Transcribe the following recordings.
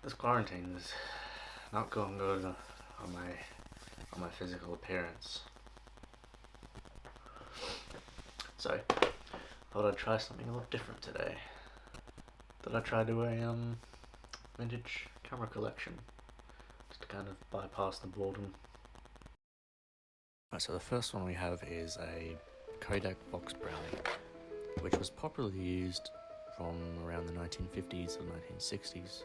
This quarantine is not going good on my physical appearance. So thought I'd try something a lot different today. Thought I'd try do a vintage camera collection, just to kind of bypass the boredom. Right, so the first one we have is a Kodak box Brownie, which was popularly used from around the 1950s or 1960s.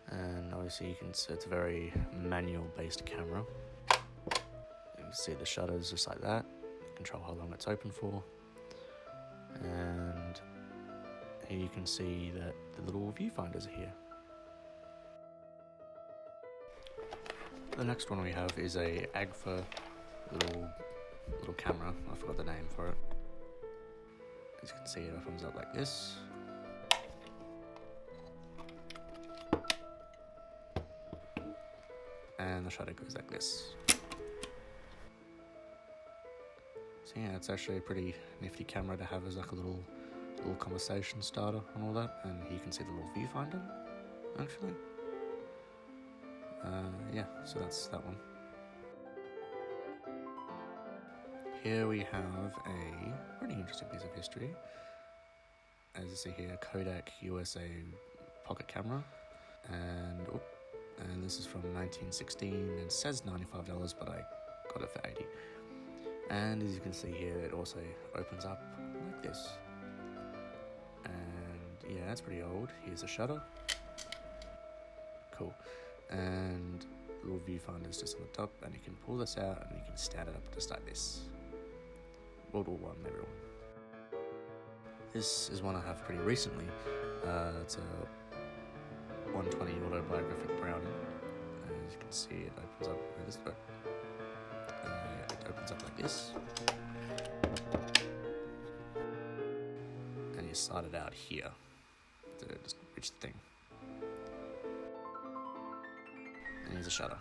And obviously you can see it's a very manual based camera. You can see the shutters just like that, control how long it's open for, and here you can see that the little viewfinders are here. The next one we have is a Agfa little camera. I forgot the name for it. As you can see, it opens up like this. And the shutter goes like this. So yeah, it's actually a pretty nifty camera to have as like a little conversation starter and all that. And here you can see the little viewfinder, actually. Yeah, so that's that one. Here we have a pretty interesting piece of history. As you see here, Kodak USA pocket camera, and this is from 1916, and it says $95, but I got it for $80. And as you can see here, it also opens up like this. And yeah, it's pretty old. Here's a shutter. Cool. And the little viewfinder's just on the top, and you can pull this out and you can stand it up just like this. World War I, everyone. This is one I have pretty recently. It's a 120 autobiographic Brownie. As you can see, it opens up like this. It opens up like this. And you slide it out here to just reach the thing. And here's a shutter.